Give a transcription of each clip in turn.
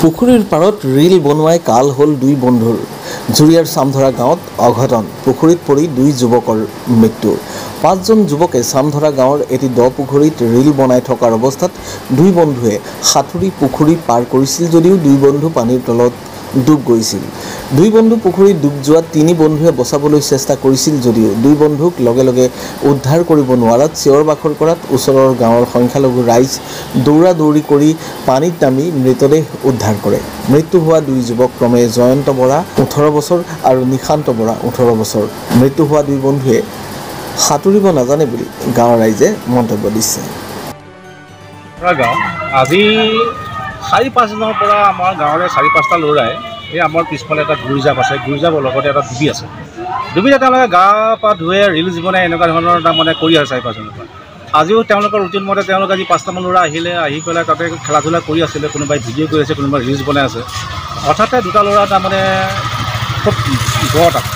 পুখুৰীৰ পাৰত ৰিল বনোৱাই কাল হ'ল দুই বন্ধুৰ। জুৰিয়াৰ চামধৰা গাঁৱত অঘটন, পুখুৰীত পৰি দুই যুৱকৰ মৃত্যু। 5জন যুৱকে চামধৰা গাঁৱৰ এটি দ পুখুৰীত ৰিল বনাই থকাৰ অৱস্থাত দুই বন্ধুৱে সাঁতুৰি পুখুৰী পাৰ কৰিছিল যদিও দুই বন্ধু পানীৰ তলত ডুব গৈছিল। দুই বন্ধু পুখুৰীত ডুব যোৱাত তিনি বন্ধুৱে বচাবলৈ চেষ্টা কৰিছিল যদিও দুই বন্ধুক লগে লগে উদ্ধাৰ কৰিব নোৱাৰাত চিঞৰ বাখৰ কৰাত ওচৰৰ গাঁৱৰ সংখ্যালঘু ৰাইজ দৌৰা দৌৰি কৰি পানীত নামি মৃতদেহ উদ্ধাৰ কৰে। মৃত্যু হোৱা দুই যুৱক ক্ৰমে জয়ন্ত বৰা 18 বছৰ আৰু নিশান্ত বৰা 18 বছৰ। মৃত্যু হোৱা দুই বন্ধুৱে সাঁতুৰিব নাজানে বুলি গাঁৱৰ ৰাইজে মন্তব্য দিছে। আজি 4-5 দিনৰ পৰা আমাৰ গাঁৱৰে 4-5টা ল'ৰাই এই আমাৰ পিছফালে এটা গুৰিজাপ আছে, গুৰিজাপৰ লগতে এটা ডুবি আছে। ডুবিতে তেওঁলোকে গা পা ধুৱে ৰিলচ বনাই এনেকুৱা ধৰণৰ তাৰমানে কৰি আছে 4-5 দিনৰ পৰা। আজিও তেওঁলোকৰ ৰুটিন মতে তেওঁলোকে আজি 5টামান ল'ৰা আহি পেলাই তাতে খেলা ধূলা কৰি আছিলে, কোনোবাই ভিডিঅ' কৰি আছে, কোনোবাই ৰিলচ বনাই আছে। হঠাতে দুটা ল'ৰা তাৰমানে খুব জ্বৰত আছে,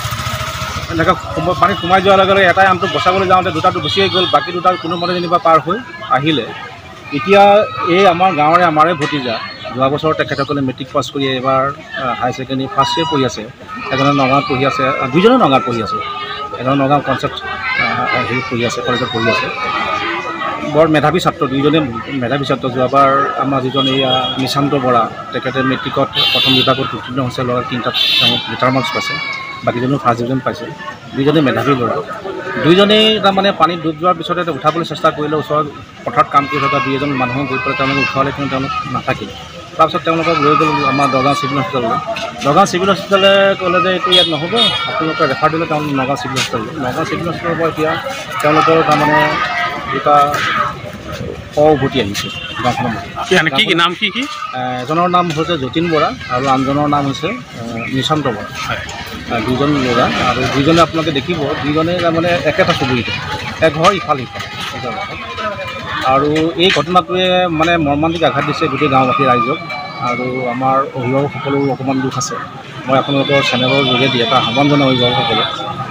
এনেকৈ পানীত সোমাই যোৱাৰ লগে লগে এটাই আনটোক বচাবলৈ যাওঁতে দুটাটো গুচিয়ে গ'ল, বাকী দুটা কোনোমতে যেনিবা পাৰ হৈ আহিলে। এতিয়া এই আমাৰ গাঁৱৰে আমাৰে ভতিজা, যোৱা বছৰ তেখেতসকলে মেট্ৰিক পাছ কৰি এইবাৰ হায়াৰ ছেকেণ্ডেৰী ফাৰ্ষ্ট ইয়েৰ পঢ়ি আছে। এজনে নগাঁৱত পঢ়ি আছে, দুইজনে নগাঁৱত পঢ়ি আছে। এজনে নগাঁও কনচেপ্ট হেৰিত পঢ়ি আছে, কলেজত পঢ়ি আছে। বৰ মেধাৱী ছাত্ৰ, দুইজনে মেধাৱী ছাত্ৰ। যোৱাবাৰ আমাৰ যিজন এয়া নিশান্ত বৰা, তেখেতে মেট্ৰিকত প্ৰথম বিভাগত উত্তীৰ্ণ হৈছে, ল'ৰা 3টাত তেওঁ লেটাৰ মাৰ্কছ পাইছে, বাকীজনেও ফাৰ্ষ্ট ডিভিজন পাইছে। দুইজনে মেধাৱী ল'ৰা। দুইজনেই তাৰমানে পানীত ডুব যোৱাৰ পিছতে উঠাবলৈ চেষ্টা কৰিলে। ওচৰত পথাৰত কাম কৰি থকা দুই এজন মানুহক গৈ পেলাই তেওঁলোকে উঠালে, কিন্তু তেওঁলোক নাথাকিল। তাৰপিছত তেওঁলোকক লৈ গ'ল আমাৰ নগাঁও চিভিল হস্পিটেললৈ। নগাঁও চিভিল হস্পিটেলে ক'লে যে এইটো ইয়াত নহ'ব, আপোনালোকে ৰেফাৰ দিলে তেওঁলোক নগাঁও চিভিল হস্পিটেললৈ। নগাঁও চিভিল হস্পিটেলৰ পৰা এতিয়া তেওঁলোকৰ তাৰমানে দুটা উভতি আহিছে গাঁওখনৰ। এজনৰ নাম হৈছে যতীন বৰা আৰু আনজনৰ নাম হৈছে নিশান্ত বৰা। দুজন ল'ৰা আৰু দুইজনে আপোনালোকে দেখিব, দুইজনে তাৰমানে একেটা চুবুৰীতে, এঘৰ ইফাল সিফাল। আৰু এই ঘটনাটোৱে মানে মৰ্মান্তিক আঘাত দিছে গোটেই গাঁওবাসী ৰাইজক। আৰু আমাৰ অভিভাৱকসকলৰো অকণমান দুখ আছে। মই আপোনালোকৰ চেনেলৰ যোগেদি এটা আহ্বান জনাওঁ অভিভাৱকসকলক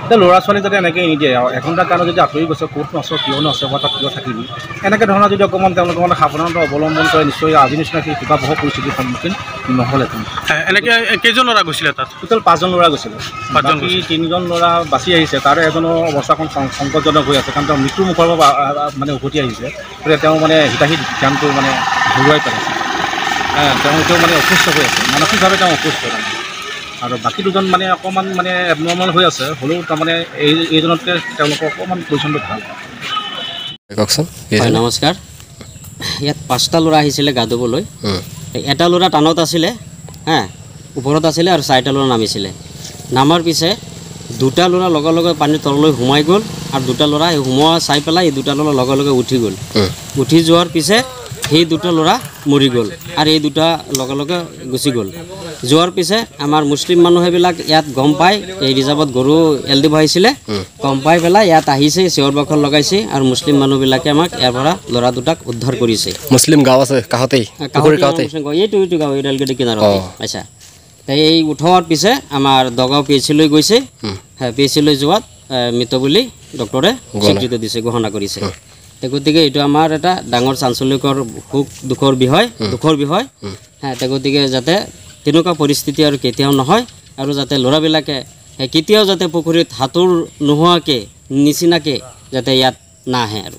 যে ল'ৰা ছোৱালী যাতে এনেকৈ নিদিয়ে। এঘণ্টাৰ কাৰণে যদি আঁতৰি গৈছে, ক'তনো আছে, কিয়নো আছে, বা তাত কিয় থাকিবি, এনেকৈ ধৰণৰ যদি অকণমান তেওঁলোকে মানে সাৱধানতা অৱলম্বন কৰে, নিশ্চয় আজি নিচিনা সেই কিবাবহ পৰিস্থিতিৰ সন্মুখীন নহ'লেহেঁতেন। এনেকৈ কেইজন ল'ৰা গৈছিলে তাত? টোটেল 5জন ল'ৰা গৈছিলে। বাকী 3জন ল'ৰা বাচি আহিছে। তাৰে এজনৰ অৱস্থাখন সংকটজনক হৈ আছে, কাৰণ তেওঁ মৃত্যুৰ মুখৰ পৰা মানে উভতি আহিছে। গতিকে তেওঁ মানে হিতাহিত জ্ঞানটো মানে হেৰুৱাই পেলাইছে। তেওঁলোকেও মানে অসুস্থ হৈ আছে, মানসিকভাৱে তেওঁ অসুস্থ। আৰু বাকী দুজন মানে অকণমান মানে এবনৰ্মেল হৈ আছে, হ'লেও তাৰমানে এইজনতকৈ তেওঁলোকৰ অকণমান পজিশ্যনটো ভাল। কওকচোন। নমস্কাৰ। ইয়াত 5টা ল'ৰা আহিছিলে গা ধুবলৈ। এটা ল'ৰা টানত আছিলে, ওপৰত আছিলে, আৰু 4টা ল'ৰা নামিছিলে। নামাৰ পিছে দুটা ল'ৰা লগে লগে পানীৰ তললৈ সোমাই গ'ল, আৰু দুটা ল'ৰা সোমোৱা চাই পেলাই এই দুটা ল'ৰা লগে লগে উঠি গ'ল। উঠি যোৱাৰ পিছে সেই দুটা ল'ৰা মৰি গ'ল, আৰু এই দুটা লগে লগে গুচি গ'ল। যোৱাৰ পিছে আমাৰ মুছলিম মানুহেবিলাক ইয়াত গম পাই, এই ৰিজাৰ্ভত গৰু এল দিব আহিছিলে, গম পাই পেলাই ইয়াত আহিছে, চিঞৰ বাখৰ লগাইছে, আৰু মুছলিম মানুহবিলাকে আমাক ইয়াৰ পৰা ল'ৰা দুটাক উদ্ধাৰ কৰিছে। মুছলিম গাঁও আছে কাষতেই, এইটো গাঁও এই ৰেলগেটৰ কিনাৰত পাইছা। এই উঠোৱাৰ পিছে আমাৰ দগাঁও PHC-লৈ গৈছে। PHC-লৈ যোৱাত মৃত বুলি ডক্টৰে স্বীকৃতি দিছে, ঘোষণা কৰিছে। গতিকে এইটো আমাৰ এটা ডাঙৰ চাঞ্চল্যকৰ দুখৰ বিষয়। গতিকে যাতে তেনেকুৱা পৰিস্থিতি আৰু কেতিয়াও নহয়, আৰু যাতে ল'ৰাবিলাকে কেতিয়াও যাতে পুখুৰীত সাঁতোৰ নোহোৱাকৈ নিচিনাকৈ যাতে ইয়াত নাহে আৰু।